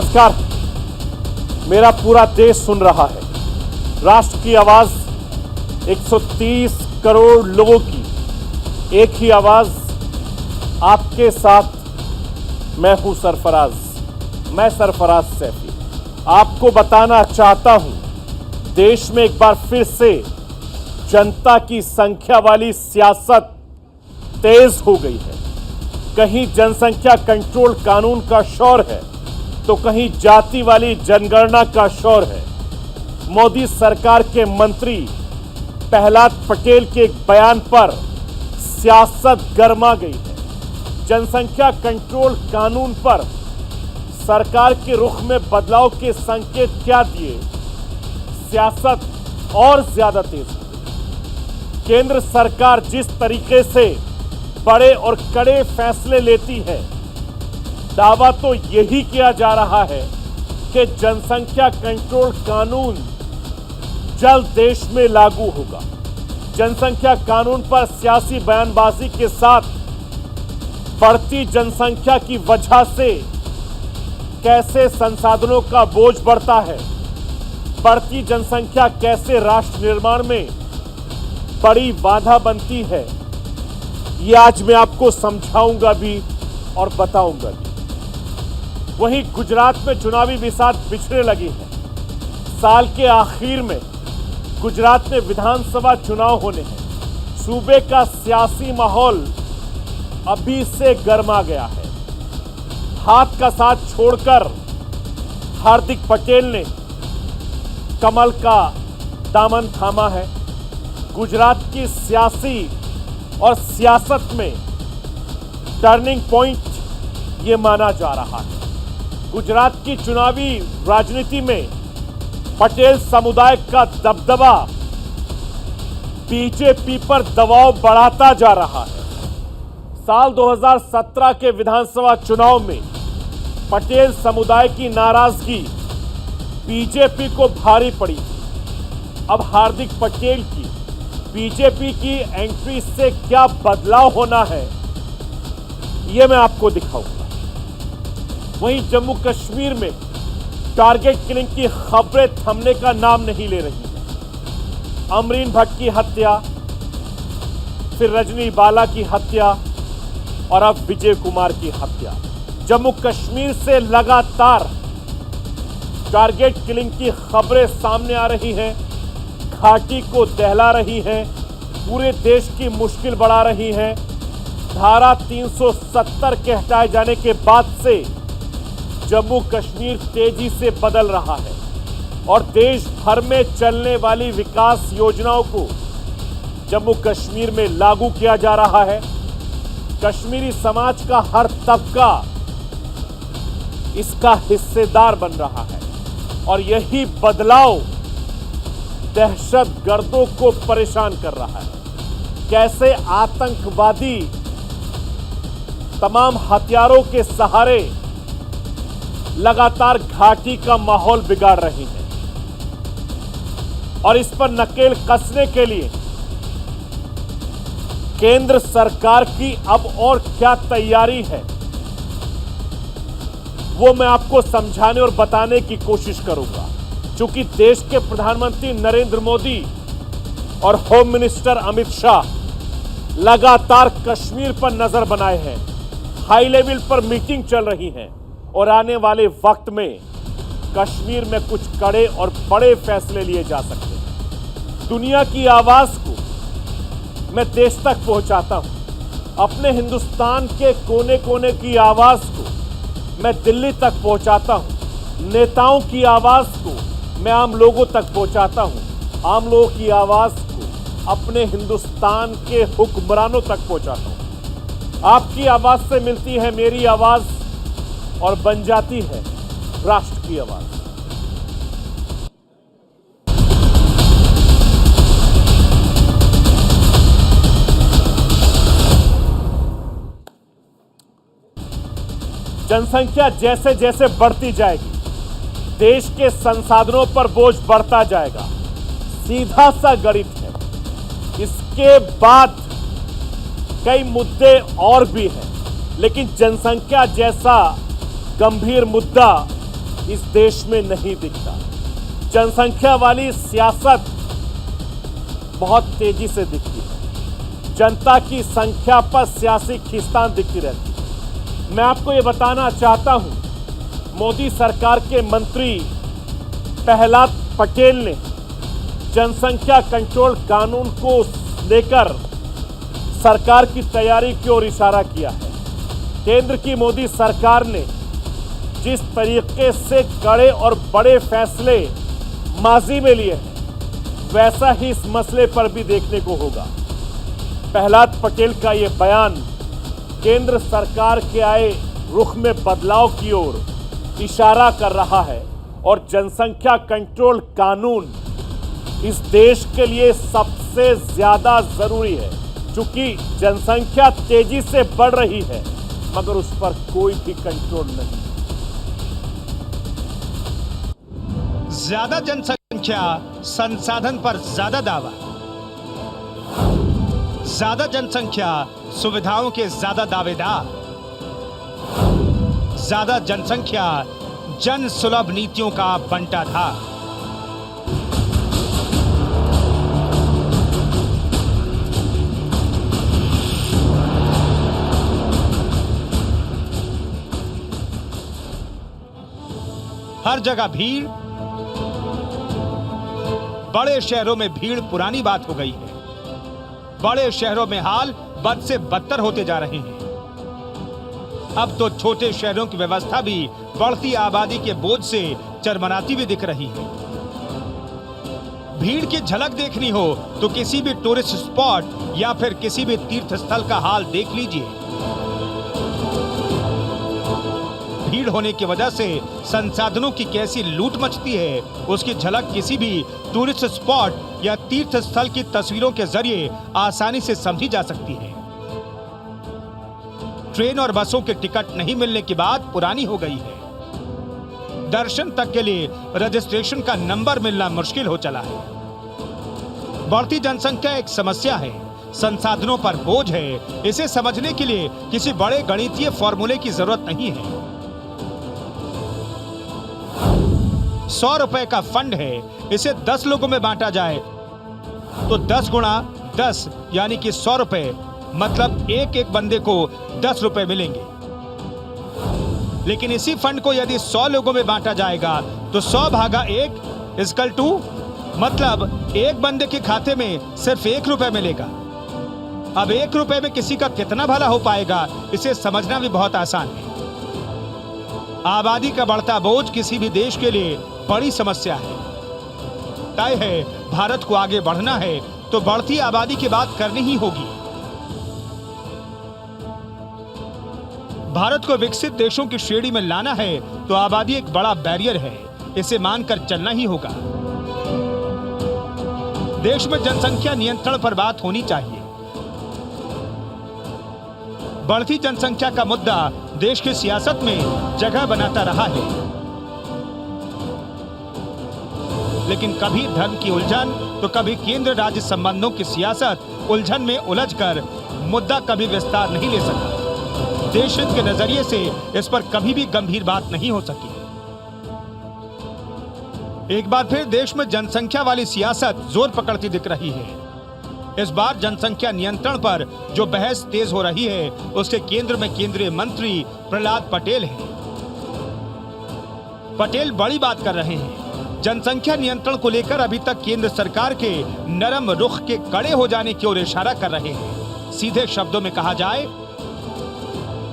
नमस्कार। मेरा पूरा देश सुन रहा है। राष्ट्र की आवाज 130 करोड़ लोगों की एक ही आवाज, आपके साथ मैं हूं सरफराज। मैं सरफराज सैफी आपको बताना चाहता हूं, देश में एक बार फिर से जनता की संख्या वाली सियासत तेज हो गई है। कहीं जनसंख्या कंट्रोल कानून का शोर है तो कहीं जाति वाली जनगणना का शोर है। मोदी सरकार के मंत्री प्रहलाद पटेल के एक बयान पर सियासत गर्मा गई है। जनसंख्या कंट्रोल कानून पर सरकार के रुख में बदलाव के संकेत क्या दिए, सियासत और ज्यादा तेज हो गई। केंद्र सरकार जिस तरीके से बड़े और कड़े फैसले लेती है, दावा तो यही किया जा रहा है कि जनसंख्या कंट्रोल कानून जल्द देश में लागू होगा। जनसंख्या कानून पर सियासी बयानबाजी के साथ बढ़ती जनसंख्या की वजह से कैसे संसाधनों का बोझ बढ़ता है, बढ़ती जनसंख्या कैसे राष्ट्र निर्माण में बड़ी बाधा बनती है, ये आज मैं आपको समझाऊंगा भी और बताऊंगा भी। वहीं गुजरात में चुनावी बिसात बिछड़ने लगी है। साल के आखिर में गुजरात में विधानसभा चुनाव होने हैं। सूबे का सियासी माहौल अभी से गर्मा गया है। हाथ का साथ छोड़कर हार्दिक पटेल ने कमल का दामन थामा है। गुजरात की सियासी और सियासत में टर्निंग पॉइंट ये माना जा रहा है। गुजरात की चुनावी राजनीति में पटेल समुदाय का दबदबा बीजेपी पर दबाव बढ़ाता जा रहा है। साल 2017 के विधानसभा चुनाव में पटेल समुदाय की नाराजगी बीजेपी को भारी पड़ी थी। अब हार्दिक पटेल की बीजेपी की एंट्री से क्या बदलाव होना है, यह मैं आपको दिखाऊंगा। वहीं जम्मू कश्मीर में टारगेट किलिंग की खबरें थमने का नाम नहीं ले रही हैं। अमरीन भट्ट की हत्या, फिर रजनी बाला की हत्या और अब विजय कुमार की हत्या। जम्मू कश्मीर से लगातार टारगेट किलिंग की खबरें सामने आ रही हैं, घाटी को दहला रही हैं, पूरे देश की मुश्किल बढ़ा रही हैं। धारा 370 के हटाए जाने के बाद से जम्मू कश्मीर तेजी से बदल रहा है और देश भर में चलने वाली विकास योजनाओं को जम्मू कश्मीर में लागू किया जा रहा है। कश्मीरी समाज का हर तबका इसका हिस्सेदार बन रहा है और यही बदलाव दहशतगर्दों को परेशान कर रहा है। कैसे आतंकवादी तमाम हथियारों के सहारे लगातार घाटी का माहौल बिगाड़ रही है और इस पर नकेल कसने के लिए केंद्र सरकार की अब और क्या तैयारी है, वो मैं आपको समझाने और बताने की कोशिश करूंगा। चूंकि देश के प्रधानमंत्री नरेंद्र मोदी और होम मिनिस्टर अमित शाह लगातार कश्मीर पर नजर बनाए हैं, हाई लेवल पर मीटिंग चल रही है और आने वाले वक्त में कश्मीर में कुछ कड़े और बड़े फैसले लिए जा सकते हैं। दुनिया की आवाज को मैं देश तक पहुंचाता हूं। अपने हिंदुस्तान के कोने कोने की आवाज को मैं दिल्ली तक पहुंचाता हूं। नेताओं की आवाज को मैं आम लोगों तक पहुंचाता हूं। आम लोगों की आवाज को अपने हिंदुस्तान के हुक्मरानों तक पहुंचाता हूं। आपकी आवाज से मिलती है मेरी आवाज और बन जाती है राष्ट्र की आवाज। जनसंख्या जैसे जैसे बढ़ती जाएगी, देश के संसाधनों पर बोझ बढ़ता जाएगा। सीधा सा गणित है। इसके बाद कई मुद्दे और भी हैं, लेकिन जनसंख्या जैसा गंभीर मुद्दा इस देश में नहीं दिखता। जनसंख्या वाली सियासत बहुत तेजी से दिखती है। जनता की संख्या पर सियासी खींचतान दिखती रहती है। मैं आपको ये बताना चाहता हूं, मोदी सरकार के मंत्री प्रहलाद पटेल ने जनसंख्या कंट्रोल कानून को लेकर सरकार की तैयारी की ओर इशारा किया है। केंद्र की मोदी सरकार ने जिस तरीके से कड़े और बड़े फैसले माजी में लिए हैं, वैसा ही इस मसले पर भी देखने को होगा। प्रहलाद पटेल का यह बयान केंद्र सरकार के आए रुख में बदलाव की ओर इशारा कर रहा है और जनसंख्या कंट्रोल कानून इस देश के लिए सबसे ज्यादा जरूरी है, क्योंकि जनसंख्या तेजी से बढ़ रही है मगर उस पर कोई भी कंट्रोल नहीं। ज्यादा जनसंख्या, संसाधन पर ज्यादा दावा। ज्यादा जनसंख्या, सुविधाओं के ज्यादा दावेदार। ज्यादा जनसंख्या, जन सुलभ नीतियों का बंटाधार। हर जगह भीड़। बड़े शहरों में भीड़ पुरानी बात हो गई है। बड़े शहरों में हाल बद से बदतर होते जा रहे हैं। अब तो छोटे शहरों की व्यवस्था भी बढ़ती आबादी के बोझ से चरमराती हुई दिख रही है। भीड़ की झलक देखनी हो तो किसी भी टूरिस्ट स्पॉट या फिर किसी भी तीर्थ स्थल का हाल देख लीजिए। भीड़ होने की वजह से संसाधनों की कैसी लूट मचती है, उसकी झलक किसी भी टूरिस्ट स्पॉट या तीर्थ स्थल की तस्वीरों के जरिए आसानी से समझी जा सकती है। ट्रेन और बसों के टिकट नहीं मिलने की बात पुरानी हो गई है। दर्शन तक के लिए रजिस्ट्रेशन का नंबर मिलना मुश्किल हो चला है। बढ़ती जनसंख्या एक समस्या है, संसाधनों पर बोझ है। इसे समझने के लिए किसी बड़े गणितीय फॉर्मूले की जरूरत नहीं है। 100 रुपए का फंड है, इसे 10 लोगों में बांटा जाए तो 10 गुणा 10 यानी कि 100 रुपए, मतलब एक एक बंदे को 10 रुपए मिलेंगे। लेकिन इसी फंड को यदि 100 लोगों में बांटा जाएगा तो 100 भागा 1 इक्वल टू, मतलब एक बंदे के खाते में सिर्फ 1 रुपए मिलेगा। अब 1 रुपए में किसी का कितना भला हो पाएगा, इसे समझना भी बहुत आसान है। आबादी का बढ़ता बोझ किसी भी देश के लिए बड़ी समस्या है। तय है भारत को आगे बढ़ना है तो बढ़ती आबादी की बात करनी ही होगी। भारत को विकसित देशों की श्रेणी में लाना है तो आबादी एक बड़ा बैरियर है, इसे मानकर चलना ही होगा। देश में जनसंख्या नियंत्रण पर बात होनी चाहिए। बढ़ती जनसंख्या का मुद्दा देश की सियासत में जगह बनाता रहा है, लेकिन कभी धर्म की उलझन तो कभी केंद्र राज्य संबंधों की सियासत उलझन में उलझकर मुद्दा कभी विस्तार नहीं ले सका। देश हित के नजरिए से इस पर कभी भी गंभीर बात नहीं हो सकी। एक बार फिर देश में जनसंख्या वाली सियासत जोर पकड़ती दिख रही है। इस बार जनसंख्या नियंत्रण पर जो बहस तेज हो रही है, उसके केंद्र में केंद्रीय मंत्री प्रहलाद पटेल हैं। पटेल बड़ी बात कर रहे हैं। जनसंख्या नियंत्रण को लेकर अभी तक केंद्र सरकार के नरम रुख के कड़े हो जाने की ओर इशारा कर रहे हैं। सीधे शब्दों में कहा जाए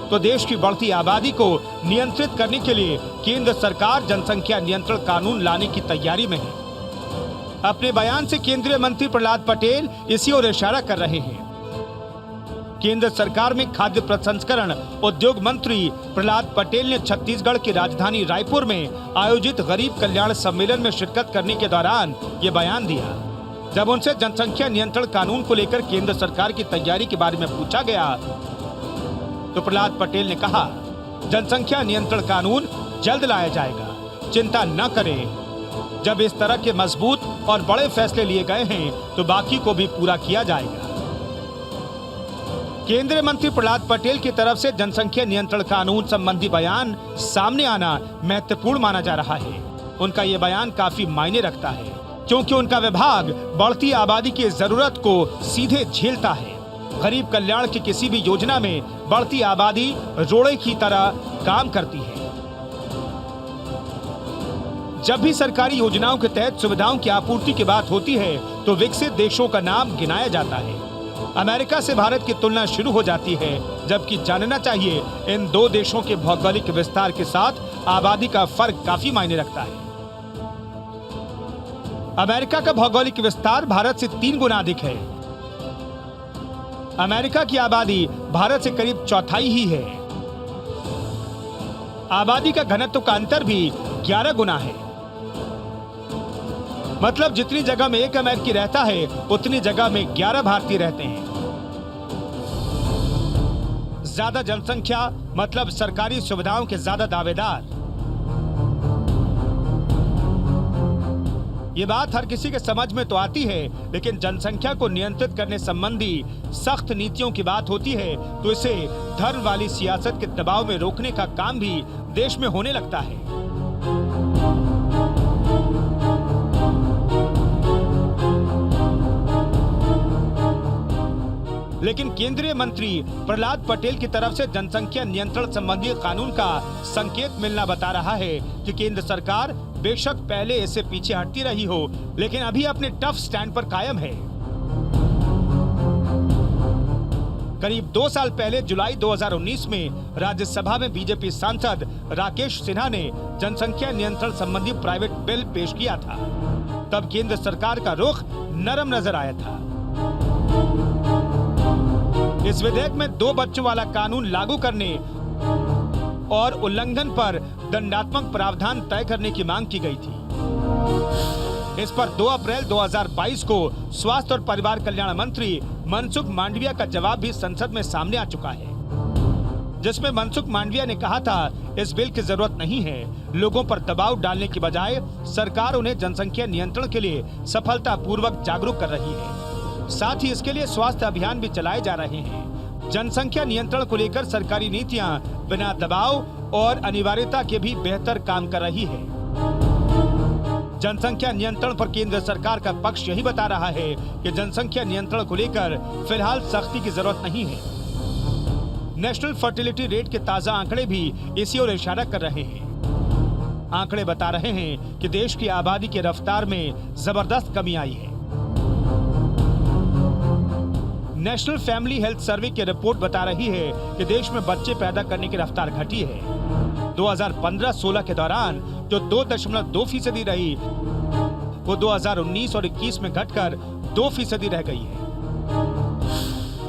तो देश की बढ़ती आबादी को नियंत्रित करने के लिए केंद्र सरकार जनसंख्या नियंत्रण कानून लाने की तैयारी में है। अपने बयान से केंद्रीय मंत्री प्रहलाद पटेल इसी ओर इशारा कर रहे हैं। केंद्र सरकार में खाद्य प्रसंस्करण उद्योग मंत्री प्रहलाद पटेल ने छत्तीसगढ़ की राजधानी रायपुर में आयोजित गरीब कल्याण सम्मेलन में शिरकत करने के दौरान ये बयान दिया। जब उनसे जनसंख्या नियंत्रण कानून को लेकर केंद्र सरकार की तैयारी के बारे में पूछा गया तो प्रहलाद पटेल ने कहा, जनसंख्या नियंत्रण कानून जल्द लाया जाएगा, चिंता न करें। जब इस तरह के मजबूत और बड़े फैसले लिए गए हैं तो बाकी को भी पूरा किया जाएगा। केंद्रीय मंत्री प्रहलाद पटेल की तरफ से जनसंख्या नियंत्रण कानून संबंधी बयान सामने आना महत्वपूर्ण माना जा रहा है। उनका ये बयान काफी मायने रखता है, क्योंकि उनका विभाग बढ़ती आबादी की जरूरत को सीधे झेलता है। गरीब कल्याण की किसी भी योजना में बढ़ती आबादी रोड़े की तरह काम करती है। जब भी सरकारी योजनाओं के तहत सुविधाओं की आपूर्ति की बात होती है तो विकसित देशों का नाम गिनाया जाता है। अमेरिका से भारत की तुलना शुरू हो जाती है, जबकि जानना चाहिए इन दो देशों के भौगोलिक विस्तार के साथ आबादी का फर्क काफी मायने रखता है। अमेरिका का भौगोलिक विस्तार भारत से 3 गुना अधिक है। अमेरिका की आबादी भारत से करीब चौथाई ही है। आबादी का घनत्व का अंतर भी 11 गुना है। मतलब जितनी जगह में एक अमेरिकी रहता है उतनी जगह में 11 भारतीय रहते हैं। ज्यादा जनसंख्या मतलब सरकारी सुविधाओं के ज्यादा दावेदार। ये बात हर किसी के समझ में तो आती है, लेकिन जनसंख्या को नियंत्रित करने संबंधी सख्त नीतियों की बात होती है तो इसे धर्म वाली सियासत के दबाव में रोकने का काम भी देश में होने लगता है। लेकिन केंद्रीय मंत्री प्रहलाद पटेल की तरफ से जनसंख्या नियंत्रण संबंधी कानून का संकेत मिलना बता रहा है कि केंद्र सरकार बेशक पहले इससे पीछे हटती रही हो, लेकिन अभी अपने टफ स्टैंड पर कायम है। करीब 2 साल पहले जुलाई 2019 में राज्यसभा में बीजेपी सांसद राकेश सिन्हा ने जनसंख्या नियंत्रण संबंधी प्राइवेट बिल पेश किया था। तब केंद्र सरकार का रुख नरम नजर आया था। इस विधेयक में 2 बच्चों वाला कानून लागू करने और उल्लंघन पर दंडात्मक प्रावधान तय करने की मांग की गई थी। इस पर 2 अप्रैल 2022 को स्वास्थ्य और परिवार कल्याण मंत्री मनसुख मांडविया का जवाब भी संसद में सामने आ चुका है, जिसमें मनसुख मांडविया ने कहा था इस बिल की जरूरत नहीं है। लोगों पर दबाव डालने की बजाय सरकार उन्हें जनसंख्या नियंत्रण के लिए सफलतापूर्वक जागरूक कर रही है। साथ ही इसके लिए स्वास्थ्य अभियान भी चलाए जा रहे हैं। जनसंख्या नियंत्रण को लेकर सरकारी नीतियां बिना दबाव और अनिवार्यता के भी बेहतर काम कर रही है। जनसंख्या नियंत्रण पर केंद्र सरकार का पक्ष यही बता रहा है कि जनसंख्या नियंत्रण को लेकर फिलहाल सख्ती की जरूरत नहीं है। नेशनल फर्टिलिटी रेट के ताजा आंकड़े भी इसी ओर इशारा कर रहे हैं। आंकड़े बता रहे हैं कि देश की आबादी की रफ्तार में जबरदस्त कमी आई है। नेशनल फैमिली हेल्थ सर्वे की रिपोर्ट बता रही है कि देश में बच्चे पैदा करने की रफ्तार घटी है। 2015-16 के दौरान जो 2.2% रही, वो 2019 और 21 में घटकर 2% रह गई है।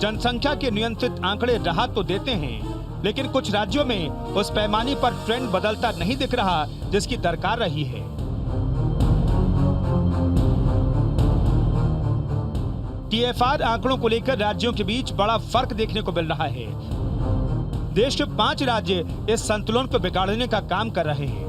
जनसंख्या के नियंत्रित आंकड़े राहत तो देते हैं, लेकिन कुछ राज्यों में उस पैमाने पर ट्रेंड बदलता नहीं दिख रहा जिसकी दरकार रही है। TFR आंकड़ों को लेकर राज्यों के बीच बड़ा फर्क देखने को मिल रहा है। देश के 5 राज्य इस संतुलन को बिगाड़ने का काम कर रहे हैं।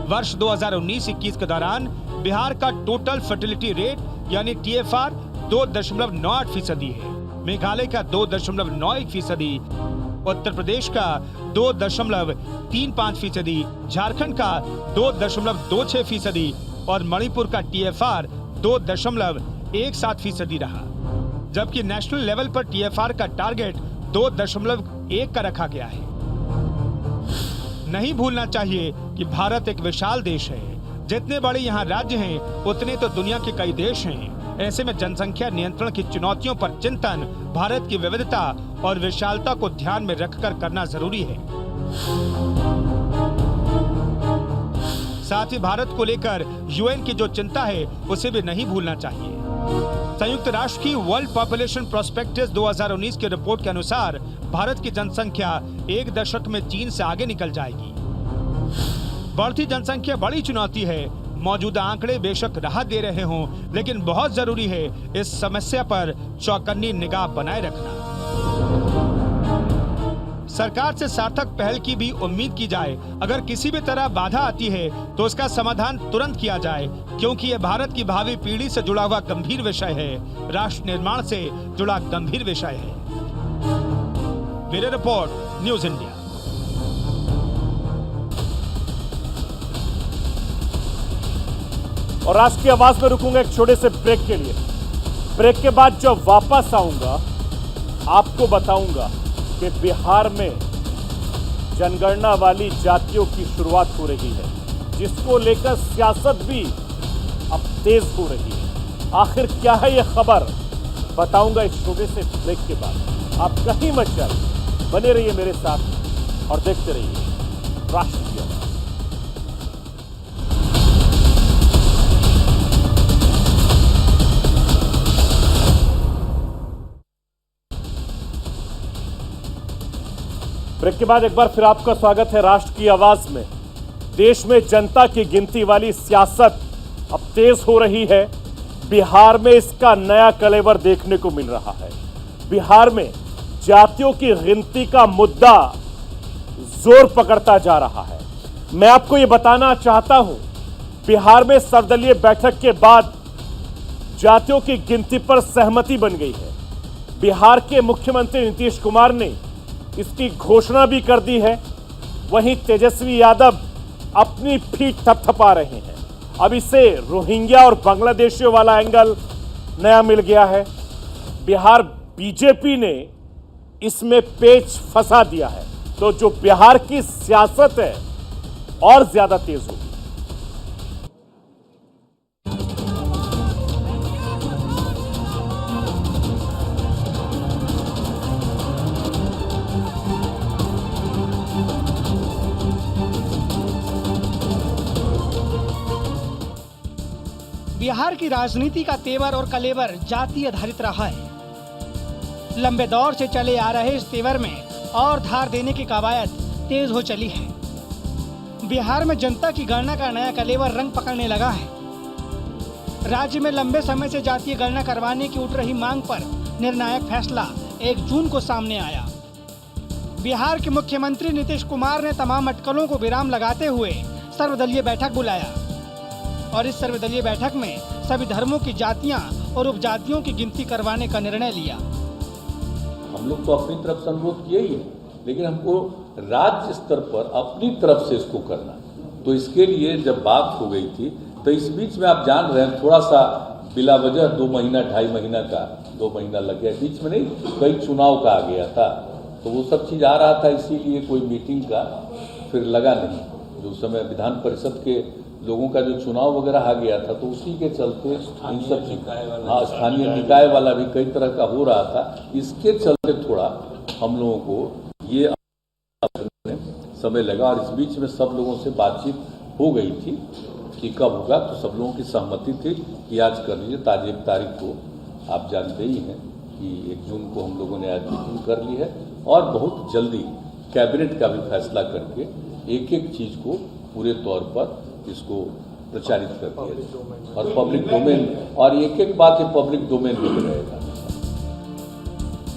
वर्ष 2019-21 के दौरान बिहार का टोटल फर्टिलिटी रेट यानी TFR 2.98% है, मेघालय का 2.91%, उत्तर प्रदेश का 2.35%, झारखंड का 2.26% और मणिपुर का TFR 2.17% रहा, जबकि नेशनल लेवल पर TFR का टारगेट 2.1 का रखा गया है। नहीं भूलना चाहिए कि भारत एक विशाल देश है। जितने बड़े यहाँ राज्य हैं, उतने तो दुनिया के कई देश हैं। ऐसे में जनसंख्या नियंत्रण की चुनौतियों पर चिंतन भारत की विविधता और विशालता को ध्यान में रखकर करना जरूरी है। साथ ही भारत को लेकर UN की जो चिंता है, उसे भी नहीं भूलना चाहिए। संयुक्त राष्ट्र की वर्ल्ड पॉपुलेशन प्रोस्पेक्टस 2019 की रिपोर्ट के अनुसार भारत की जनसंख्या 1 दशक में चीन से आगे निकल जाएगी। बढ़ती जनसंख्या बड़ी चुनौती है। मौजूदा आंकड़े बेशक राहत दे रहे हों, लेकिन बहुत जरूरी है इस समस्या पर चौकन्नी निगाह बनाए रखना। सरकार से सार्थक पहल की भी उम्मीद की जाए। अगर किसी भी तरह बाधा आती है तो उसका समाधान तुरंत किया जाए, क्योंकि ये भारत की भावी पीढ़ी से जुड़ा हुआ गंभीर विषय है, राष्ट्र निर्माण से जुड़ा गंभीर विषय है। Bureau report, news India. और राष्ट्र की आवाज में रुकूंगा एक छोटे से ब्रेक के लिए। ब्रेक के बाद जब वापस आऊंगा आपको बताऊंगा कि बिहार में जनगणना वाली जातियों की शुरुआत हो रही है, जिसको लेकर सियासत भी अब तेज हो रही है। आखिर क्या है यह खबर, बताऊंगा इस छोटे से ब्रेक के बाद। आप कहीं मत जाइए, बने रहिए मेरे साथ और देखते रहिए राष्ट्र की आवाज। ब्रेक के बाद एक बार फिर आपका स्वागत है राष्ट्र की आवाज में। देश में जनता की गिनती वाली सियासत अब तेज हो रही है। बिहार में इसका नया कलेवर देखने को मिल रहा है। बिहार में जातियों की गिनती का मुद्दा जोर पकड़ता जा रहा है। मैं आपको यह बताना चाहता हूं, बिहार में सर्वदलीय बैठक के बाद जातियों की गिनती पर सहमति बन गई है। बिहार के मुख्यमंत्री नीतीश कुमार ने इसकी घोषणा भी कर दी है। वहीं तेजस्वी यादव अपनी पीठ थपथपा रहे हैं। अब इसे रोहिंग्या और बांग्लादेशियों वाला एंगल नया मिल गया है। बिहार बीजेपी ने इसमें पेच फंसा दिया है, तो जो बिहार की सियासत है और ज्यादा तेज होगी। बिहार की राजनीति का तेवर और कलेवर जाति आधारित रहा है। लंबे दौर से चले आ रहे इस तेवर में और धार देने की कवायद तेज हो चली है। बिहार में जनता की गणना का नया कलेवर रंग पकड़ने लगा है। राज्य में लंबे समय से जातीय गणना करवाने की उठ रही मांग पर निर्णायक फैसला 1 जून को सामने आया। बिहार के मुख्यमंत्री नीतीश कुमार ने तमाम अटकलों को विराम लगाते हुए सर्वदलीय बैठक बुलाया और इस सर्वदलीय बैठक में सभी धर्मों की जातियां और उपजातियों की गिनती करवाने का निर्णय लिया। हम लोग तो अपनी तरफ से अनुरोध किए ही है, लेकिन हमको राज्य स्तर पर अपनी तरफ से इसको करना। तो इसके लिए जब बात हो गई थी, तो इस बीच में आप जान रहे हैं थोड़ा सा बिला वजह 2 महीना 2.5 महीना का 2 महीना लग गया। बीच में नहीं, कई चुनाव का आ गया था, तो वो सब चीज़ आ रहा था, इसीलिए कोई मीटिंग का फिर लगा नहीं। जो उस समय विधान परिषद के लोगों का जो चुनाव वगैरह आ गया था, तो उसी के चलते इन सब स्थानीय निकाय वाला भी कई तरह का हो रहा था। इसके चलते थोड़ा हम लोगों को ये समय लगा और इस बीच में सब लोगों से बातचीत हो गई थी कि कब होगा। तो सब लोगों की सहमति थी कि आज कर लीजिए। ताज़ 1 तारीख को आप जानते ही हैं कि 1 जून को हम लोगों ने आज मीटिंग कर ली है और बहुत जल्दी कैबिनेट का भी फैसला करके एक चीज़ को पूरे तौर पर इसको प्रचारित कर दिया और पब्लिक डोमेन, और एक बात ये पब्लिक डोमेन में रहेगा।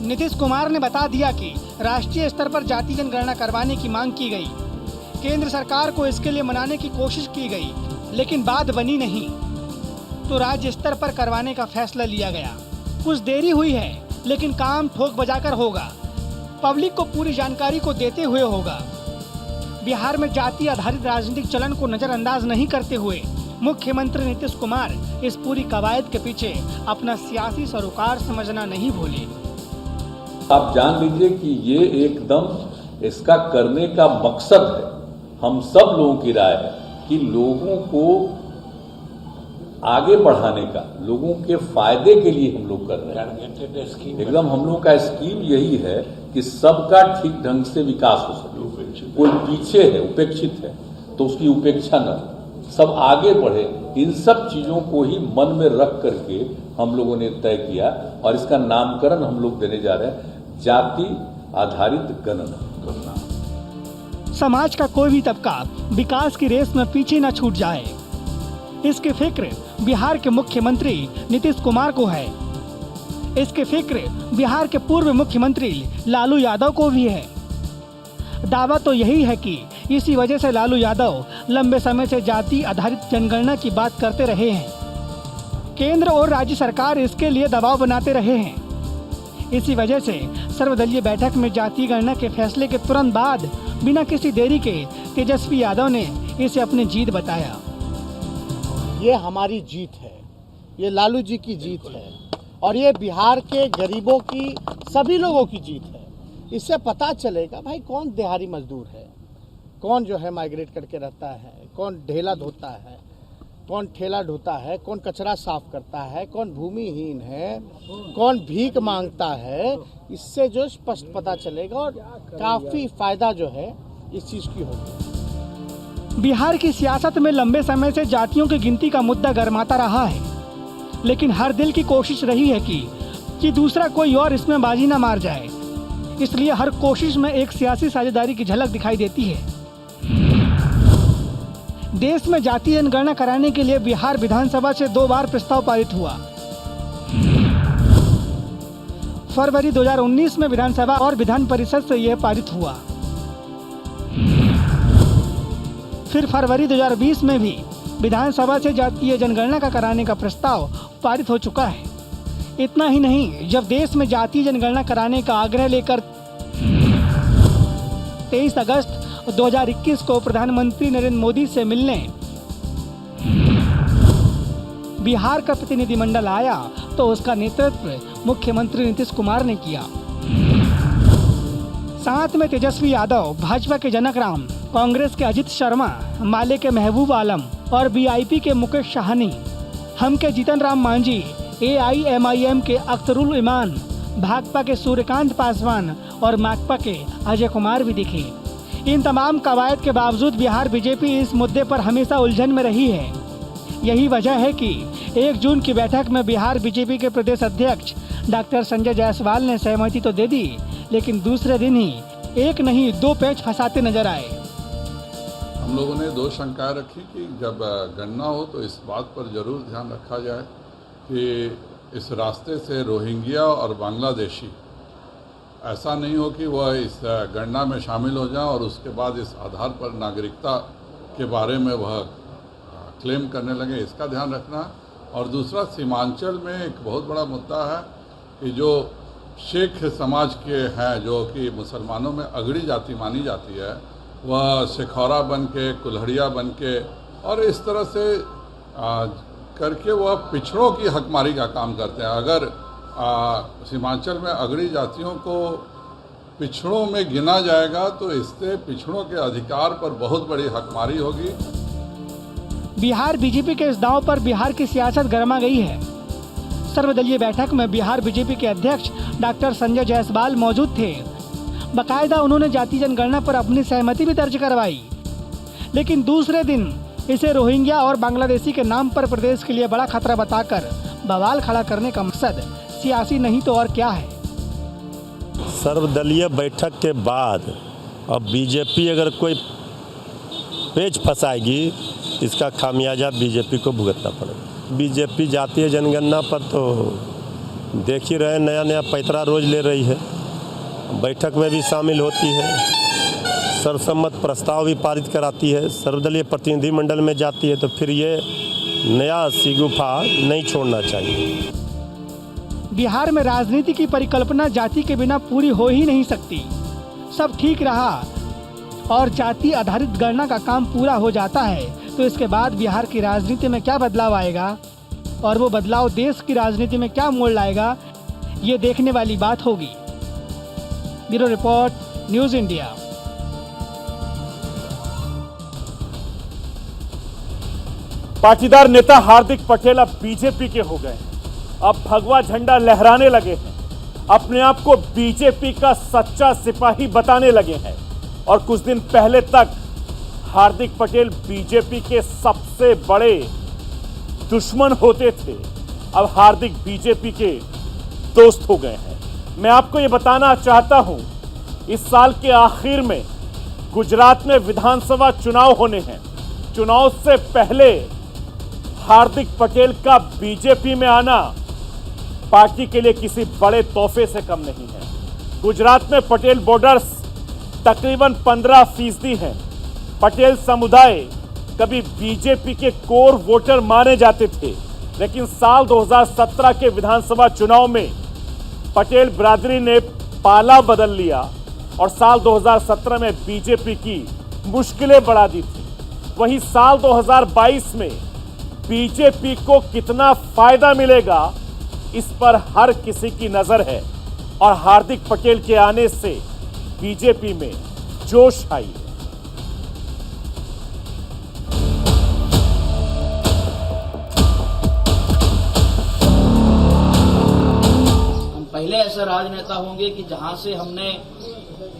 नीतीश कुमार ने बता दिया कि राष्ट्रीय स्तर पर जाति जनगणना करवाने की मांग की गई। केंद्र सरकार को इसके लिए मनाने की कोशिश की गई, लेकिन बात बनी नहीं, तो राज्य स्तर पर करवाने का फैसला लिया गया। कुछ देरी हुई है, लेकिन काम ठोक बजाकर होगा। पब्लिक को पूरी जानकारी को देते हुए होगा। बिहार में जाति आधारित राजनीतिक चलन को नजरअंदाज नहीं करते हुए मुख्यमंत्री नीतीश कुमार इस पूरी कवायद के पीछे अपना सियासी सरोकार समझना नहीं भूले। आप जान लीजिए कि ये एकदम इसका करने का मकसद है। हम सब लोगों की राय है कि लोगों को आगे बढ़ाने का, लोगों के फायदे के लिए हम लोग कर रहे हैं। एकदम हम लोगों का स्कीम यही है कि सबका ठीक ढंग से विकास हो सके। कोई पीछे है, उपेक्षित है, तो उसकी उपेक्षा न हो, सब आगे बढ़े। इन सब चीजों को ही मन में रख करके हम लोगों ने तय किया और इसका नामकरण हम लोग देने जा रहे हैं जाति आधारित गणना। समाज का कोई भी तबका विकास की रेस में पीछे न छूट जाए, इसकी फिक्र बिहार के मुख्यमंत्री नीतीश कुमार को है। इसकी फिक्र बिहार के पूर्व मुख्यमंत्री लालू यादव को भी है। दावा तो यही है कि इसी वजह से लालू यादव लंबे समय से जाति आधारित जनगणना की बात करते रहे हैं। केंद्र और राज्य सरकार इसके लिए दबाव बनाते रहे हैं। इसी वजह से सर्वदलीय बैठक में जाति गणना के फैसले के तुरंत बाद बिना किसी देरी के तेजस्वी यादव ने इसे अपनी जीत बताया। ये हमारी जीत है, ये लालू जी की जीत है और ये बिहार के गरीबों की, सभी लोगों की जीत है। इससे पता चलेगा भाई कौन दिहाड़ी मजदूर है, कौन जो है माइग्रेट करके रहता है, कौन ढेला धोता है, कौन ठेला ढोता है, कौन कचरा साफ करता है, कौन भूमिहीन है, कौन भीख मांगता है। इससे जो स्पष्ट पता चलेगा और काफ़ी फायदा जो है इस चीज़ की होगी। बिहार की सियासत में लंबे समय से जातियों की गिनती का मुद्दा गरमाता रहा है, लेकिन हर दिल की कोशिश रही है कि दूसरा कोई और इसमें बाजी न मार जाए। इसलिए हर कोशिश में एक सियासी साझेदारी की झलक दिखाई देती है। देश में जाति जनगणना कराने के लिए बिहार विधानसभा से 2 बार प्रस्ताव पारित हुआ। फरवरी 2019 में विधानसभा और विधान परिषद से यह पारित हुआ। फिर फरवरी 2020 में भी विधानसभा से जातीय जनगणना का कराने का प्रस्ताव पारित हो चुका है। इतना ही नहीं, जब देश में जातीय जनगणना कराने का आग्रह लेकर 23 अगस्त 2021 को प्रधानमंत्री नरेंद्र मोदी से मिलने बिहार का प्रतिनिधिमंडल आया तो उसका नेतृत्व मुख्यमंत्री नीतीश कुमार ने किया। साथ में तेजस्वी यादव, भाजपा के जनक राम, कांग्रेस के अजित शर्मा, माले के महबूब आलम और बीआईपी के मुकेश साहनी, हम के जीतन राम मांझी, AIMIM के अख्तरुल इमान, भाकपा के सूर्यकांत पासवान और माकपा के अजय कुमार भी दिखे। इन तमाम कवायद के बावजूद बिहार बीजेपी इस मुद्दे पर हमेशा उलझन में रही है। यही वजह है कि 1 जून की बैठक में बिहार बीजेपी के प्रदेश अध्यक्ष डॉक्टर संजय जायसवाल ने सहमति तो दे दी, लेकिन दूसरे दिन ही एक नहीं 2 पेच फंसाते नजर आए। हम लोगों ने 2 शंकाएं रखी कि जब गणना हो तो इस बात पर जरूर ध्यान रखा जाए कि इस रास्ते से रोहिंग्या और बांग्लादेशी ऐसा नहीं हो कि वह इस गणना में शामिल हो जाएं और उसके बाद इस आधार पर नागरिकता के बारे में वह क्लेम करने लगे, इसका ध्यान रखना। और दूसरा, सीमांचल में एक बहुत बड़ा मुद्दा है कि जो शेख समाज के हैं, जो कि मुसलमानों में अगड़ी जाति मानी जाती है, वह शेखौरा बन के, कुल्हड़िया बन के और इस तरह से करके वह पिछड़ों की हकमारी का काम करते हैं। अगर सीमांचल में अगड़ी जातियों को पिछड़ों में गिना जाएगा तो इससे पिछड़ों के अधिकार पर बहुत बड़ी हकमारी होगी। बिहार बीजेपी के इस दांव पर बिहार की सियासत गरमा गई है। सर्वदलीय बैठक में बिहार बीजेपी के अध्यक्ष डॉक्टर संजय जायसवाल मौजूद थे। बाकायदा उन्होंने जाति जनगणना पर अपनी सहमति भी दर्ज करवाई, लेकिन दूसरे दिन इसे रोहिंग्या और बांग्लादेशी के नाम पर प्रदेश के लिए बड़ा खतरा बताकर बवाल खड़ा करने का मकसद सियासी नहीं तो और क्या है। सर्वदलीय बैठक के बाद अब बीजेपी अगर कोई पेच फंसाएगी, इसका खामियाजा बीजेपी को भुगतना पड़ेगा। बीजेपी जातीय जनगणना पर तो देख ही रहे, नया नया पैतरा रोज ले रही है, बैठक में भी शामिल होती है, सर्वसम्मत प्रस्ताव भी पारित कराती है, सर्वदलीय प्रतिनिधिमंडल में जाती है, तो फिर ये नया सिगुफा नहीं छोड़ना चाहिए। बिहार में राजनीति की परिकल्पना जाति के बिना पूरी हो ही नहीं सकती। सब ठीक रहा और जाति आधारित गणना का काम पूरा हो जाता है तो इसके बाद बिहार की राजनीति में क्या बदलाव आएगा और वो बदलाव देश की राजनीति में क्या मोड़ लाएगा, ये देखने वाली बात होगी। Bureau report, news India. Patidar नेता हार्दिक पटेल अब बीजेपी के हो गए, अब भगवा झंडा लहराने लगे हैं, अपने आप को बीजेपी का सच्चा सिपाही बताने लगे हैं। और कुछ दिन पहले तक हार्दिक पटेल बीजेपी के सबसे बड़े दुश्मन होते थे, अब हार्दिक बीजेपी के दोस्त हो गए हैं। मैं आपको ये बताना चाहता हूं, इस साल के आखिर में गुजरात में विधानसभा चुनाव होने हैं। चुनाव से पहले हार्दिक पटेल का बीजेपी में आना पार्टी के लिए किसी बड़े तोहफे से कम नहीं है। गुजरात में पटेल बॉर्डर्स तकरीबन 15% हैं। पटेल समुदाय कभी बीजेपी के कोर वोटर माने जाते थे, लेकिन साल 2017 के विधानसभा चुनाव में पटेल बिरादरी ने पाला बदल लिया और साल 2017 में बीजेपी की मुश्किलें बढ़ा दी थी। वहीं साल 2022 में बीजेपी को कितना फायदा मिलेगा, इस पर हर किसी की नजर है और हार्दिक पटेल के आने से बीजेपी में जोश आई है। हम पहले ऐसा राजनेता होंगे कि जहां से हमने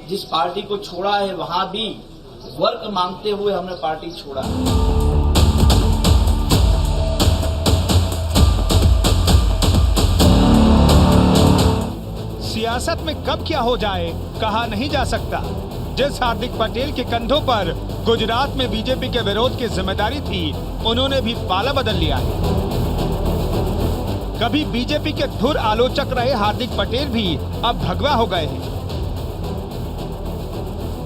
जिस पार्टी को छोड़ा है वहां भी वर्क मांगते हुए हमने पार्टी छोड़ा है। सियासत में कब क्या हो जाए कहा नहीं जा सकता। जिस हार्दिक पटेल के कंधों पर गुजरात में बीजेपी के विरोध की जिम्मेदारी थी, उन्होंने भी पाला बदल लिया है। कभी बीजेपी के धुर आलोचक रहे हार्दिक पटेल भी अब भगवा हो गए हैं।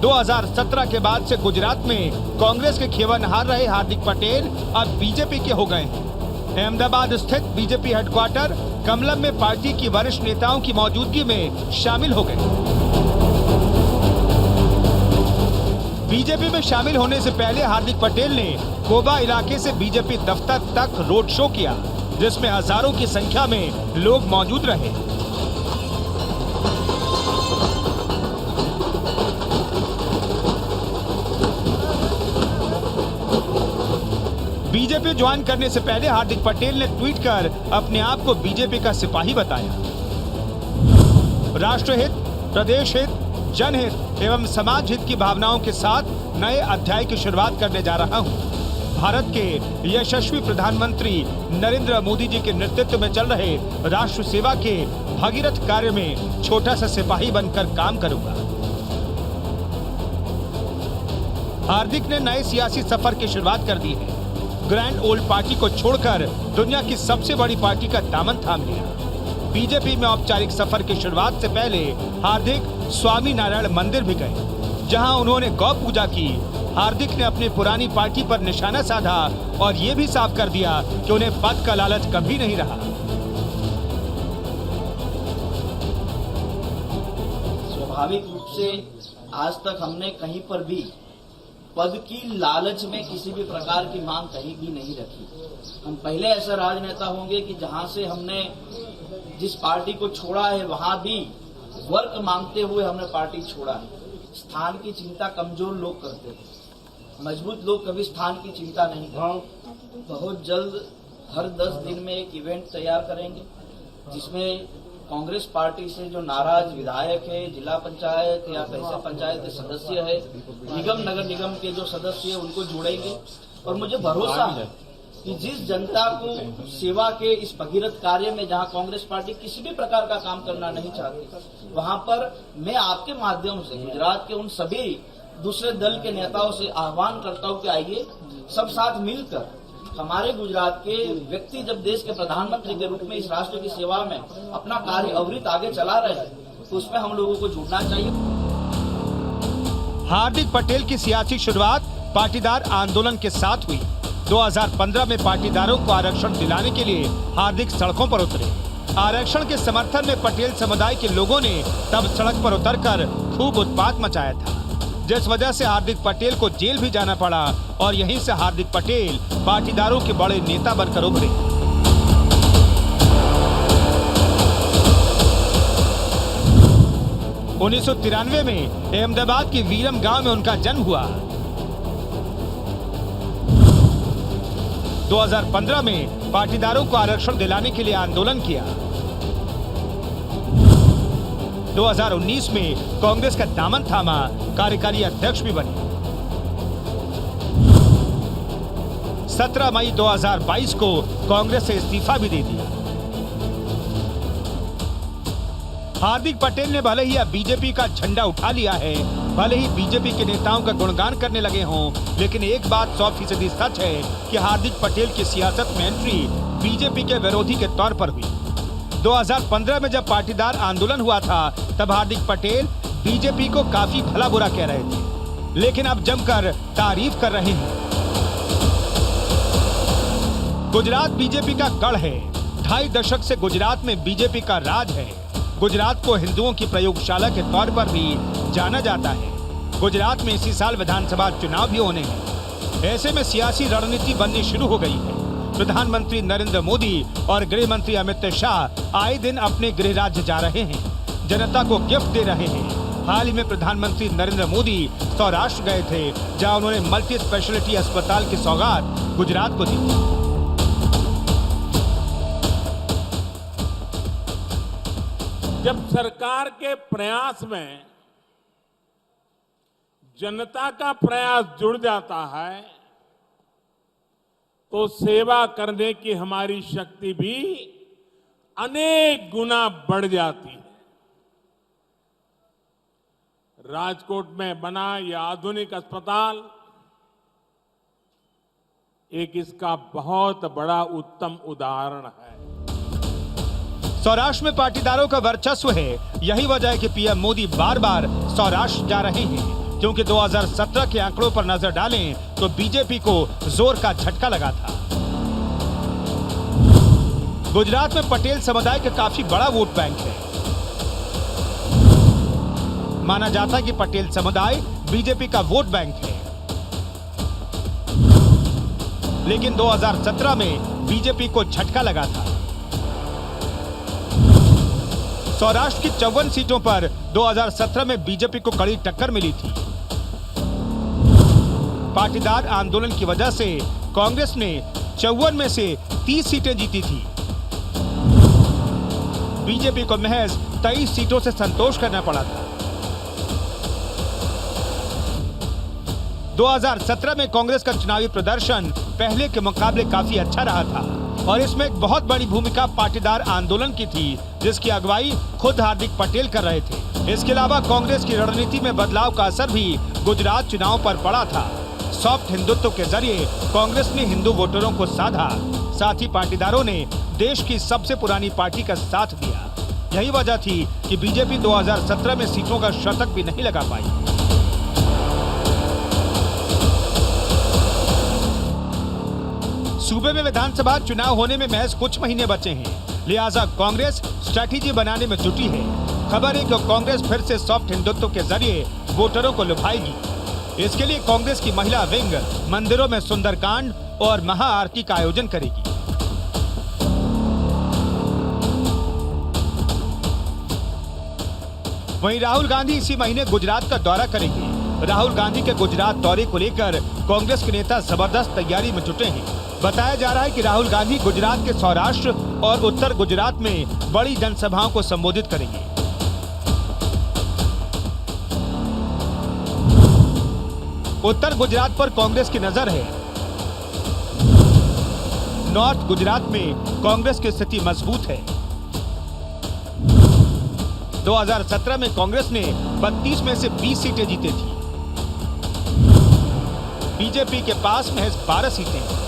2017 के बाद से गुजरात में कांग्रेस के खेवनहार रहे हार्दिक पटेल अब बीजेपी के हो गए हैं। अहमदाबाद स्थित बीजेपी हेडक्वार्टर कमलम में पार्टी की वरिष्ठ नेताओं की मौजूदगी में शामिल हो गए। बीजेपी में शामिल होने से पहले हार्दिक पटेल ने कोबा इलाके से बीजेपी दफ्तर तक रोड शो किया, जिसमें हजारों की संख्या में लोग मौजूद रहे। बीजेपी ज्वाइन करने से पहले हार्दिक पटेल ने ट्वीट कर अपने आप को बीजेपी का सिपाही बताया। राष्ट्रहित, प्रदेश हित, जनहित एवं समाज हित की भावनाओं के साथ नए अध्याय की शुरुआत करने जा रहा हूं। भारत के यशस्वी प्रधानमंत्री नरेंद्र मोदी जी के नेतृत्व में चल रहे राष्ट्र सेवा के भगीरथ कार्य में छोटा सा सिपाही बनकर काम करूंगा। हार्दिक ने नए सियासी सफर की शुरुआत कर दी है। ग्रैंड ओल्ड पार्टी को छोड़कर दुनिया की सबसे बड़ी पार्टी का दामन थाम लिया। बीजेपी में औपचारिक सफर की शुरुआत से पहले हार्दिक स्वामी नारायण मंदिर भी गए, जहां उन्होंने गौ पूजा की। हार्दिक ने अपनी पुरानी पार्टी पर निशाना साधा और ये भी साफ कर दिया कि उन्हें पद का लालच कभी नहीं रहा। स्वाभाविक रूप से आज तक हमने कहीं पर भी पद की लालच में किसी भी प्रकार की मांग कहीं भी नहीं रखी। हम पहले ऐसा राजनेता होंगे कि जहां से हमने जिस पार्टी को छोड़ा है वहां भी वर्क मांगते हुए हमने पार्टी छोड़ा है। स्थान की चिंता कमजोर लोग करते हैं, मजबूत लोग कभी स्थान की चिंता नहीं करते। बहुत जल्द हर 10 दिन में एक इवेंट तैयार करेंगे, जिसमें कांग्रेस पार्टी से जो नाराज विधायक है, जिला पंचायत या कैसे पंचायत के सदस्य है, निगम नगर निगम के जो सदस्य है, उनको जोड़ेंगे। और मुझे भरोसा है कि जिस जनता को सेवा के इस भगीरथ कार्य में जहां कांग्रेस पार्टी किसी भी प्रकार का काम करना नहीं चाहती, वहां पर मैं आपके माध्यम से गुजरात के उन सभी दूसरे दल के नेताओं से आह्वान करता हूं कि आइए सब साथ मिलकर हमारे गुजरात के व्यक्ति जब देश के प्रधानमंत्री के रूप में इस राष्ट्र की सेवा में अपना कार्य अविरत आगे चला रहे हैं, तो उसमें हम लोगों को जुड़ना चाहिए। हार्दिक पटेल की सियासी शुरुआत पाटीदार आंदोलन के साथ हुई। 2015 में पाटीदारों को आरक्षण दिलाने के लिए हार्दिक सड़कों पर उतरे। आरक्षण के समर्थन में पटेल समुदाय के लोगों ने तब सड़क पर उतरकर खूब उत्पात मचाया था, जिस वजह से हार्दिक पटेल को जेल भी जाना पड़ा और यहीं से हार्दिक पटेल पाटीदारों के बड़े नेता बनकर उभरे। उन्नीस 1993 में अहमदाबाद के वीरम गांव में उनका जन्म हुआ। 2015 में पाटीदारों को आरक्षण दिलाने के लिए आंदोलन किया। 2019 में कांग्रेस का दामन थामा, कार्यकारी अध्यक्ष भी बने। 17 मई 2022 को कांग्रेस से इस्तीफा भी दे दिया। हार्दिक पटेल ने भले ही अब बीजेपी का झंडा उठा लिया है, भले ही बीजेपी के नेताओं का गुणगान करने लगे हों, लेकिन एक बात 100% सच है कि हार्दिक पटेल की सियासत में एंट्री बीजेपी के विरोधी के तौर पर हुई। 2015 में जब पाटीदार आंदोलन हुआ था, तब हार्दिक पटेल बीजेपी को काफी भला बुरा कह रहे थे, लेकिन अब जमकर तारीफ कर रहे हैं। गुजरात बीजेपी का गढ़ है। 2.5 दशक से गुजरात में बीजेपी का राज है। गुजरात को हिंदुओं की प्रयोगशाला के तौर पर भी जाना जाता है। गुजरात में इसी साल विधानसभा चुनाव भी होने हैं। ऐसे में सियासी रणनीति बननी शुरू हो गई है। प्रधानमंत्री नरेंद्र मोदी और गृह मंत्री अमित शाह आए दिन अपने गृह राज्य जा रहे हैं, जनता को गिफ्ट दे रहे हैं। हाल ही में प्रधानमंत्री नरेंद्र मोदी सौराष्ट्र गए थे, जहां उन्होंने मल्टी स्पेशलिटी अस्पताल की सौगात गुजरात को दी। जब सरकार के प्रयास में जनता का प्रयास जुड़ जाता है तो सेवा करने की हमारी शक्ति भी अनेक गुना बढ़ जाती है। राजकोट में बना यह आधुनिक अस्पताल एक इसका बहुत बड़ा उत्तम उदाहरण है। सौराष्ट्र में पाटीदारों का वर्चस्व है। यही वजह है कि पीएम मोदी बार बार सौराष्ट्र जा रहे हैं, क्योंकि 2017 के आंकड़ों पर नजर डालें तो बीजेपी को जोर का झटका लगा था। गुजरात में पटेल समुदाय का काफी बड़ा वोट बैंक है। माना जाता है कि पटेल समुदाय बीजेपी का वोट बैंक है, लेकिन 2017 में बीजेपी को झटका लगा था। सौराष्ट्र की 54 सीटों पर 2017 में बीजेपी को कड़ी टक्कर मिली थी। पाटीदार आंदोलन की वजह से कांग्रेस ने 54 में से 30 सीटें जीती थी। बीजेपी को महज 23 सीटों से संतोष करना पड़ा था। 2017 में कांग्रेस का चुनावी प्रदर्शन पहले के मुकाबले काफी अच्छा रहा था और इसमें एक बहुत बड़ी भूमिका पाटीदार आंदोलन की थी, जिसकी अगुवाई खुद हार्दिक पटेल कर रहे थे। इसके अलावा कांग्रेस की रणनीति में बदलाव का असर भी गुजरात चुनाव पर पड़ा था। सॉफ्ट हिंदुत्व के जरिए कांग्रेस ने हिंदू वोटरों को साधा, साथ ही पाटीदारों ने देश की सबसे पुरानी पार्टी का साथ दिया। यही वजह थी कि बीजेपी 2017 में सीटों का शतक भी नहीं लगा पाई। सूबे में विधानसभा चुनाव होने में महज कुछ महीने बचे हैं, लिहाजा कांग्रेस स्ट्रैटेजी बनाने में जुटी है। खबर है कि कांग्रेस फिर से सॉफ्ट हिंदुत्व के जरिए वोटरों को लुभाएगी। इसके लिए कांग्रेस की महिला विंग मंदिरों में सुंदरकांड और महाआरती का आयोजन करेगी। वहीं राहुल गांधी इसी महीने गुजरात का दौरा करेंगे। राहुल गांधी के गुजरात दौरे को लेकर कांग्रेस के नेता जबरदस्त तैयारी में जुटे हैं। बताया जा रहा है कि राहुल गांधी गुजरात के सौराष्ट्र और उत्तर गुजरात में बड़ी जनसभाओं को संबोधित करेंगे। उत्तर गुजरात पर कांग्रेस की नजर है। नॉर्थ गुजरात में कांग्रेस की स्थिति मजबूत है। 2017 में कांग्रेस ने 32 में से 20 सीटें जीती थी। बीजेपी के पास महज 12 सीटें हैं।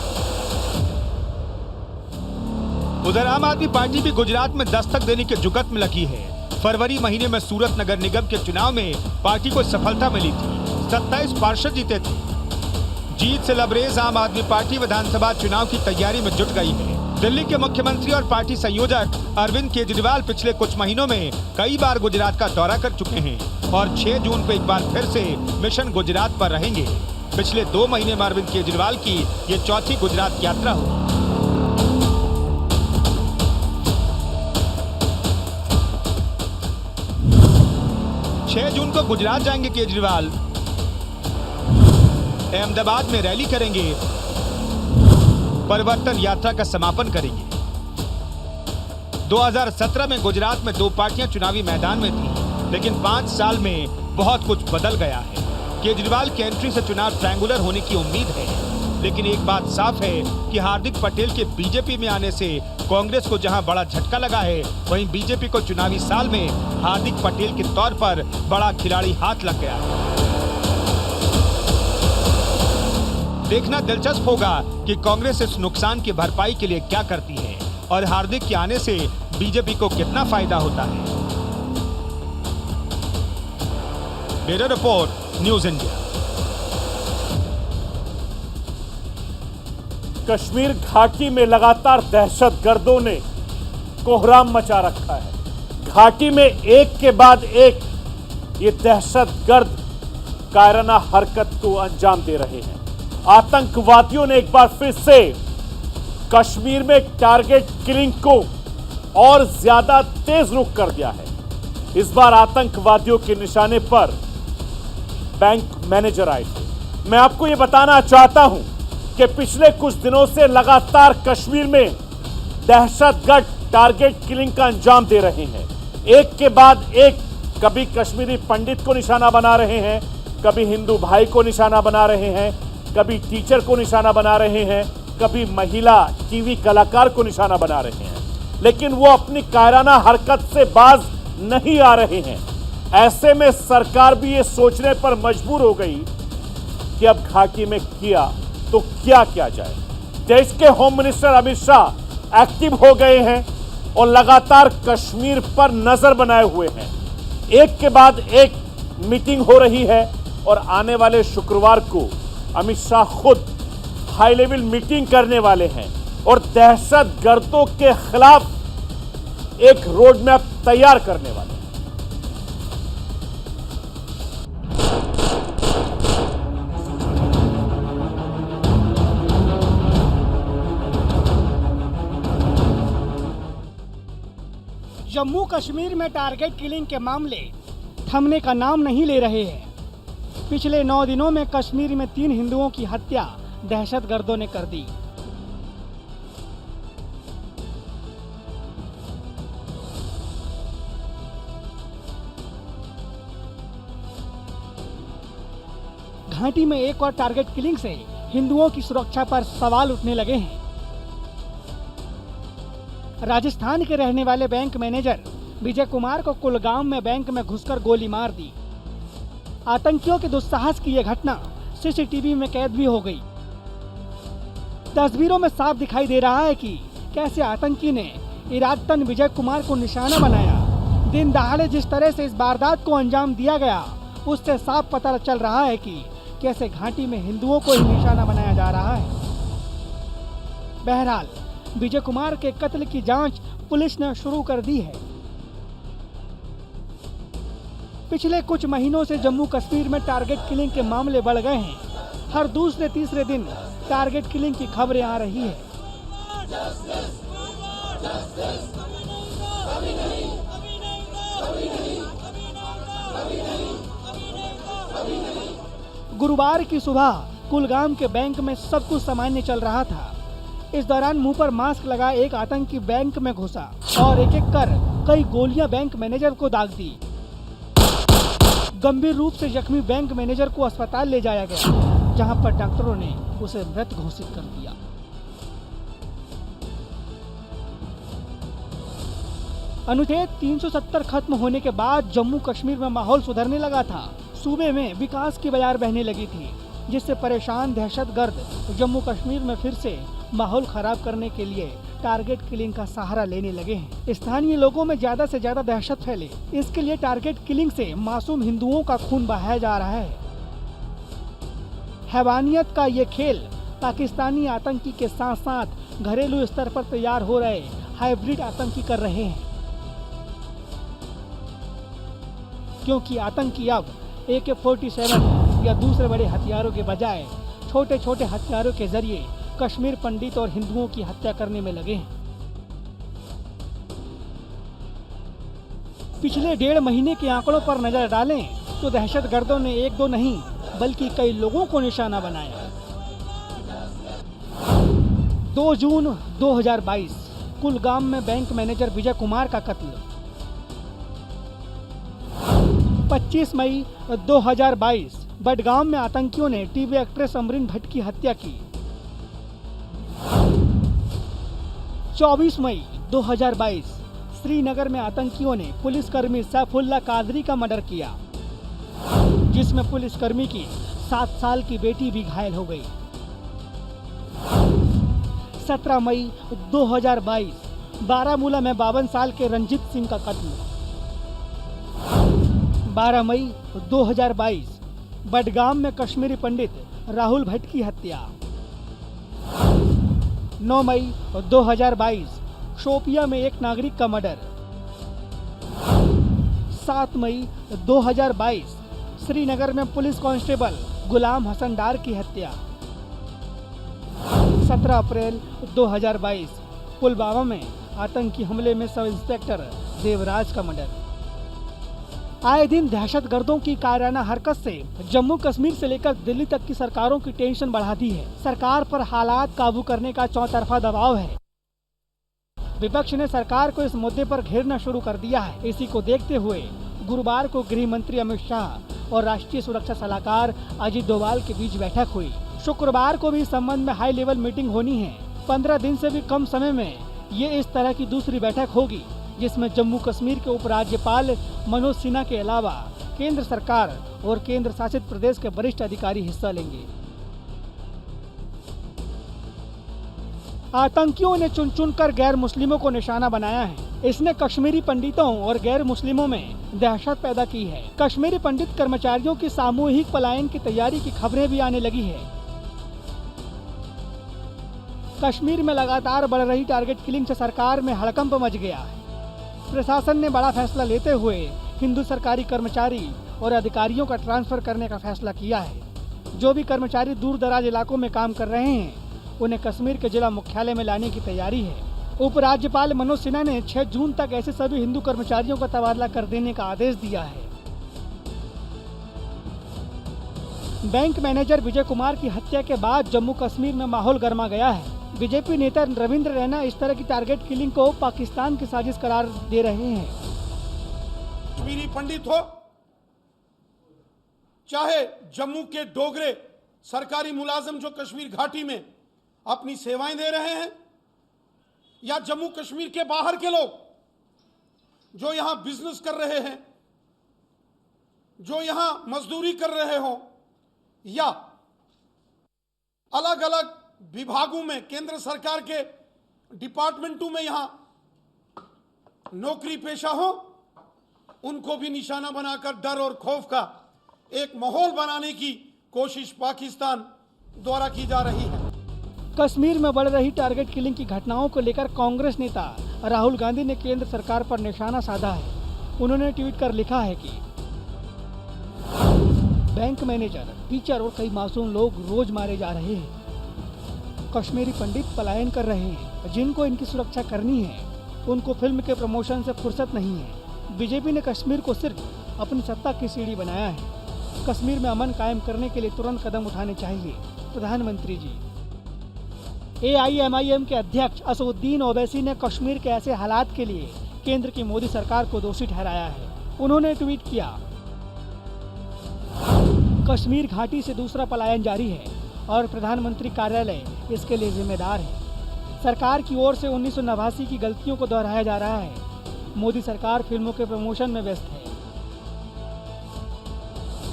उधर आम आदमी पार्टी भी गुजरात में दस्तक देने के जुगत में लगी है। फरवरी महीने में सूरत नगर निगम के चुनाव में पार्टी को सफलता मिली थी। 27 पार्षद जीते थे। जीत से लबरेज आम आदमी पार्टी विधानसभा चुनाव की तैयारी में जुट गई है। दिल्ली के मुख्यमंत्री और पार्टी संयोजक अरविंद केजरीवाल पिछले कुछ महीनों में कई बार गुजरात का दौरा कर चुके हैं और 6 जून को एक बार फिर से मिशन गुजरात पर रहेंगे। पिछले 2 महीने में अरविंद केजरीवाल की ये चौथी गुजरात यात्रा हुई। जून को गुजरात जाएंगे केजरीवाल। अहमदाबाद में रैली करेंगे। परिवर्तन यात्रा का समापन करेंगे। 2017 में गुजरात में 2 पार्टियां चुनावी मैदान में थी, लेकिन 5 साल में बहुत कुछ बदल गया है। केजरीवाल की एंट्री से चुनाव ट्रायंगुलर होने की उम्मीद है, लेकिन एक बात साफ है कि हार्दिक पटेल के बीजेपी में आने से कांग्रेस को जहां बड़ा झटका लगा है, वहीं बीजेपी को चुनावी साल में हार्दिक पटेल के तौर पर बड़ा खिलाड़ी हाथ लग गया है। देखना दिलचस्प होगा कि कांग्रेस इस नुकसान की भरपाई के लिए क्या करती है और हार्दिक के आने से बीजेपी को कितना फायदा होता है। Bureau report, news India. Kashmir घाटी में लगातार दहशतगर्दों ने कोहराम मचा रखा है। घाटी में एक के बाद एक ये दहशतगर्द कायराना हरकत को अंजाम दे रहे हैं। आतंकवादियों ने एक बार फिर से कश्मीर में टारगेट किलिंग को और ज्यादा तेज रुख कर दिया है। इस बार आतंकवादियों के निशाने पर बैंक मैनेजर आए थे। मैं आपको यह बताना चाहता हूं कि पिछले कुछ दिनों से लगातार कश्मीर में दहशतगर्द टारगेट किलिंग का अंजाम दे रहे हैं। एक के बाद एक, कभी कश्मीरी पंडित को निशाना बना रहे हैं, कभी हिंदू भाई को निशाना बना रहे हैं, कभी टीचर को निशाना बना रहे हैं, कभी महिला टीवी कलाकार को निशाना बना रहे हैं। लेकिन वो अपनी कायराना हरकत से बाज नहीं आ रहे हैं। ऐसे में सरकार भी ये सोचने पर मजबूर हो गई कि अब घाटी में किया तो क्या किया जाए। देश के home minister Amit Shah active हो गए हैं और लगातार कश्मीर पर नजर बनाए हुए हैं। एक के बाद एक मीटिंग हो रही है और आने वाले शुक्रवार को अमित शाह खुद हाई लेवल मीटिंग करने वाले हैं और दहशतगर्दों के खिलाफ एक रोड मैप तैयार करने वाले हैं। जम्मू कश्मीर में टारगेट किलिंग के मामले थमने का नाम नहीं ले रहे हैं। पिछले 9 दिनों में कश्मीर में 3 हिंदुओं की हत्या दहशतगर्दों ने कर दी। घाटी में एक और टारगेट किलिंग से हिंदुओं की सुरक्षा पर सवाल उठने लगे हैं। राजस्थान के रहने वाले बैंक मैनेजर विजय कुमार को कुलगाम में बैंक में घुसकर गोली मार दी। आतंकियों के दुस्साहस की यह घटना सीसीटीवी में कैद भी हो गई। तस्वीरों में साफ दिखाई दे रहा है कि कैसे आतंकी ने इरादतन विजय कुमार को निशाना बनाया। दिन दहाड़े जिस तरह से इस वारदात को अंजाम दिया गया, उससे साफ पता चल रहा है कि कैसे घाटी में हिंदुओं को ही निशाना बनाया जा रहा है। बहरहाल विजय कुमार के कत्ल की जांच पुलिस ने शुरू कर दी है। पिछले कुछ महीनों से जम्मू कश्मीर में टारगेट किलिंग के मामले बढ़ गए हैं। हर दूसरे तीसरे दिन टारगेट किलिंग की खबरें आ रही है। गुरुवार की सुबह कुलगाम के बैंक में सब कुछ सामान्य चल रहा था। इस दौरान मुंह पर मास्क लगाए एक आतंकी बैंक में घुसा और एक एक कर कई गोलियां बैंक मैनेजर को दाग दी। गंभीर रूप से जख्मी बैंक मैनेजर को अस्पताल ले जाया गया, जहां पर डॉक्टरों ने उसे मृत घोषित कर दिया। अनुच्छेद 370 खत्म होने के बाद जम्मू कश्मीर में माहौल सुधरने लगा था। सूबे में विकास की बयार बहने लगी थी, जिससे परेशान दहशतगर्द जम्मू कश्मीर में फिर से माहौल खराब करने के लिए टारगेट किलिंग का सहारा लेने लगे हैं। स्थानीय लोगों में ज्यादा से ज्यादा दहशत फैले, इसके लिए टारगेट किलिंग से मासूम हिंदुओं का खून बहाया जा रहा है। हैवानियत का ये खेल पाकिस्तानी आतंकी के साथ साथ घरेलू स्तर पर तैयार हो रहे हाइब्रिड आतंकी कर रहे हैं, क्योंकि आतंकी अब AK-47 या दूसरे बड़े हथियारों के बजाय छोटे छोटे हथियारों के जरिए कश्मीर पंडित और हिंदुओं की हत्या करने में लगे हैं। पिछले 1.5 महीने के आंकड़ों पर नजर डालें तो दहशतगर्दों ने 1-2 नहीं बल्कि कई लोगों को निशाना बनाया। 2 जून 2022 कुलगाम में बैंक मैनेजर विजय कुमार का कत्ल। 25 मई 2022 बडगाम में आतंकियों ने टीवी एक्ट्रेस अमरीन भट्ट की हत्या की। 24 मई 2022 श्रीनगर में आतंकियों ने पुलिसकर्मी सैफुल्ला कादरी का मर्डर किया, जिसमें पुलिसकर्मी की 7 साल की बेटी भी घायल हो गई। 17 मई 2022 बारामूला में 52 साल के रंजीत सिंह का कत्ल। 12 मई 2022 बडगाम में कश्मीरी पंडित राहुल भट्ट की हत्या। 9 मई 2022 शोपिया में एक नागरिक का मर्डर। 7 मई 2022 श्रीनगर में पुलिस कांस्टेबल गुलाम हसन डार की हत्या। 17 अप्रैल 2022 पुलवामा में आतंकी हमले में सब इंस्पेक्टर देवराज का मर्डर। आए दिन दहशतगर्दों की कायराना हरकत से जम्मू कश्मीर से लेकर दिल्ली तक की सरकारों की टेंशन बढ़ा दी है। सरकार पर हालात काबू करने का चौतरफा दबाव है। विपक्ष ने सरकार को इस मुद्दे पर घेरना शुरू कर दिया है। इसी को देखते हुए गुरुवार को गृह मंत्री अमित शाह और राष्ट्रीय सुरक्षा सलाहकार अजीत डोभाल के बीच बैठक हुई। शुक्रवार को भी इस संबंध में हाई लेवल मीटिंग होनी है। 15 दिन से भी कम समय में ये इस तरह की दूसरी बैठक होगी, जिसमें जम्मू कश्मीर के उपराज्यपाल मनोज सिन्हा के अलावा केंद्र सरकार और केंद्र शासित प्रदेश के वरिष्ठ अधिकारी हिस्सा लेंगे। आतंकियों ने चुन चुन कर गैर मुस्लिमों को निशाना बनाया है। इसने कश्मीरी पंडितों और गैर मुस्लिमों में दहशत पैदा की है। कश्मीरी पंडित कर्मचारियों की सामूहिक पलायन की तैयारी की खबरें भी आने लगी है। कश्मीर में लगातार बढ़ रही टारगेट किलिंग से सरकार में हड़कंप मच गया है। प्रशासन ने बड़ा फैसला लेते हुए हिंदू सरकारी कर्मचारी और अधिकारियों का ट्रांसफर करने का फैसला किया है। जो भी कर्मचारी दूर दराज इलाकों में काम कर रहे हैं, उन्हें कश्मीर के जिला मुख्यालय में लाने की तैयारी है। उपराज्यपाल मनोज सिन्हा ने 6 जून तक ऐसे सभी हिंदू कर्मचारियों का तबादला कर देने का आदेश दिया है। बैंक मैनेजर विजय कुमार की हत्या के बाद जम्मू कश्मीर में माहौल गर्मा गया है। बीजेपी नेता रविंद्र रैना इस तरह की टारगेट किलिंग को पाकिस्तान की साजिश करार दे रहे हैं। कश्मीरी पंडित हो, चाहे जम्मू के डोगरे सरकारी मुलाजिम जो कश्मीर घाटी में अपनी सेवाएं दे रहे हैं, या जम्मू कश्मीर के बाहर के लोग जो यहां बिजनेस कर रहे हैं, जो यहां मजदूरी कर रहे हो, या अलग अलग विभागों में केंद्र सरकार के डिपार्टमेंटों में यहां नौकरी पेशा हो, उनको भी निशाना बनाकर डर और खौफ का एक माहौल बनाने की कोशिश पाकिस्तान द्वारा की जा रही है। कश्मीर में बढ़ रही टारगेट किलिंग की घटनाओं को लेकर कांग्रेस नेता राहुल गांधी ने केंद्र सरकार पर निशाना साधा है। उन्होंने ट्वीट कर लिखा है कि बैंक मैनेजर, टीचर और कई मासूम लोग रोज मारे जा रहे हैं। कश्मीरी पंडित पलायन कर रहे हैं। जिनको इनकी सुरक्षा करनी है, उनको फिल्म के प्रमोशन से फुर्सत नहीं है। बीजेपी ने कश्मीर को सिर्फ अपनी सत्ता की सीढ़ी बनाया है। कश्मीर में अमन कायम करने के लिए तुरंत कदम उठाने चाहिए। प्रधानमंत्री जी। AIMIM के अध्यक्ष असदुद्दीन ओवैसी ने कश्मीर के ऐसे हालात के लिए केंद्र की मोदी सरकार को दोषी ठहराया है। उन्होंने ट्वीट किया, कश्मीर घाटी से दूसरा पलायन जारी है और प्रधानमंत्री कार्यालय इसके लिए जिम्मेदार है। सरकार की ओर से 1989 की गलतियों को दोहराया जा रहा है। मोदी सरकार फिल्मों के प्रमोशन में व्यस्त है।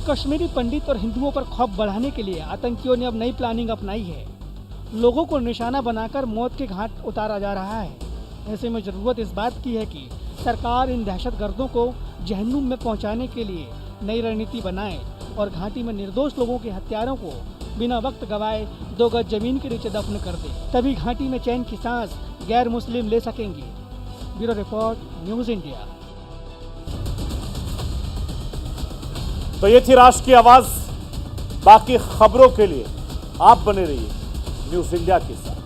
कश्मीरी पंडित और हिंदुओं पर खौफ बढ़ाने के लिए आतंकियों ने अब नई प्लानिंग अपनाई है। लोगों को निशाना बनाकर मौत के घाट उतारा जा रहा है। ऐसे में जरूरत इस बात की है कि सरकार इन दहशतगर्दों को जहन्नुम में पहुंचाने के लिए नई रणनीति बनाए और घाटी में निर्दोष लोगों के हत्यारों को बिना वक्त गवाए 2 गज जमीन के नीचे दफन कर दे। तभी घाटी में चैन की सांस गैर मुस्लिम ले सकेंगे। Bureau report, news India. तो ये थी राष्ट्र की आवाज। बाकी खबरों के लिए आप बने रहिए न्यूज इंडिया के साथ।